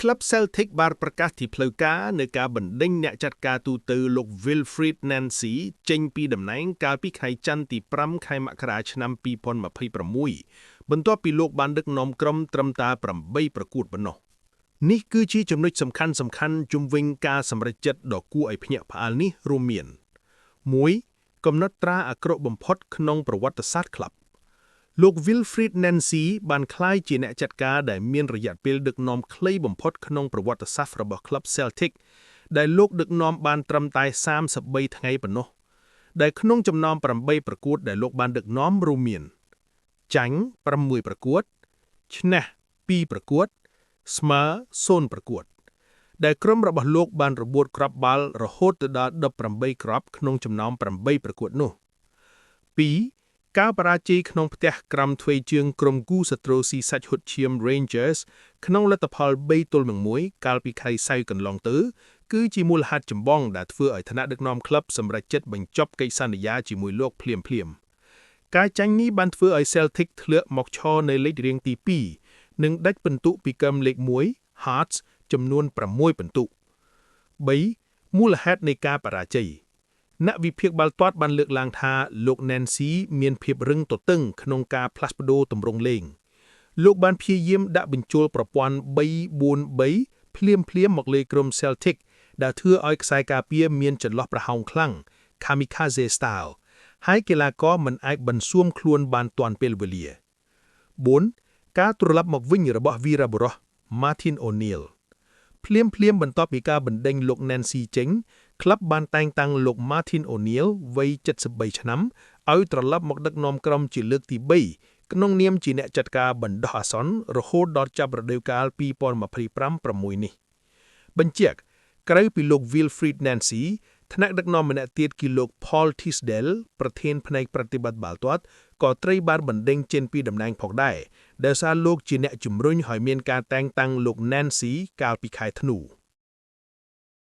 ក្លឹប Celtic បានប្រកាសទីផ្លូវការនៅការបណ្ដេញអ្នកចាត់ការទូទៅលោក Wilfried Nancy ចេញពីតំណែងកាលពីថ្ងៃច័ន្ទទី5ខែមករាឆ្នាំ2026បន្ទាប់ពីលោកបានដឹកនាំក្រុមត្រឹមតែ8ប្រកួតប៉ុណ្ណោះនេះគឺជាចំណុចសំខាន់ជុំវិញការសម្រេចចិត្តដ៏គួរឲ្យភ្ញាក់ផ្អើលនេះរួមមាន 1. កំណត់ត្រាអាក្រក់បំផុតក្នុងប្រវត្តិសាស្ត្រក្លឹបលោក Wilfried Nancy បានក្លាយជាអ្នកចាត់ការដែលមានរយៈពេលដឹកនាំខ្លីបំផុតក្នុងប្រវត្តិសាស្ត្ររបស់ក្លឹប Celtic ដែលលោកដឹកនាំបានត្រឹមតែ33ថ្ងៃប៉ុណ្ណោះដែលក្នុងចំណោម8ប្រកួតដែលលោកបានដឹកនាំរួមមានចាញ់6ប្រកួតឈ្នះ2ប្រកួតស្មើ0ប្រកួតដែលក្រុមរបស់លោកបានរបួសគ្រាប់បាល់រហូតទៅដល់18គ្រាប់ក្នុងចំណោម8ប្រកួតនោះ 2. ការបរាជ័យក្នុងផ្ទះក្រោមទ្វេជើងក្រុមគូសត្រូវស៊ីសាច់ហុតឈាម Rangers ក្នុងលទ្ធផល3-1កាលពីខែសៅរ៍កន្លងទៅគឺជាមូលហេតុចម្បងដែលធ្វើឲ្យថ្នាក់ដឹកនាំក្លឹបសម្រេចចិត្តបញ្ចប់កិច្ចសន្យាជាមួយលោកភ្លាមៗការចាញ់នេះបានធ្វើឲ្យ Celtic ធ្លាក់មកឈរនៅលេខរៀងទី2និងដាច់ពិន្ទុពីក្រុមលេខ1 Hearts ចំនួន6ពិន្ទុ 3. មូលហេតុនៃការបរាជ័យអ្នកវិភាគបាល់ទាត់បានលើកឡើងថាលោក Nancy មានភាពរឹងទទឹងក្នុងការផ្លាស់ប្ដូរទម្រង់លេងលោកបានព្យាយាមដាក់បញ្ចូលប្រព័ន្ធ 3-4-3 ភ្លាមមកលើក្រុម Celtic ដែលធ្វើឲ្យខ្សែការពារមានចន្លោះប្រហោងខ្លាំង Kamikaze style ហើយកីឡាករមិនអាចបន្ស៊ាំខ្លួនបានទាន់ពេលវេលា 4. ការត្រឡប់មកវិញរបស់វីរបុរស Martin O'Neill ភ្លាមបន្ទាប់ពីការបណ្ដេញលោក Nancy ចេញក្លឹបបានតែងតាំងលោក Martin O'Neill វ័យ73ឆ្នាំឲ្យត្រឡប់មកដឹកនាំក្រុមជាលើកទី3ក្នុងនាមជាអ្នកចាត់ការបណ្ដោះអាសន្នរហូតដល់ចាប់រដូវកាល2025-6នេះបញ្ជាក់ក្រៅពីលោក Wilfried Nancy ថ្នាក់ដឹកនាំម្នាក់ទៀតគឺលោក Paul Tisdale ប្រធានផ្នែកប្រតិបត្តិបាល់ទាត់ក៏ត្រូវបានបណ្ដេញចេញពីតំណែងផងដែរដោយសារលោកជាអ្នកជំរុញឲ្យមានការតែងតាំងលោក Nancy កាលពីខែធ្នូ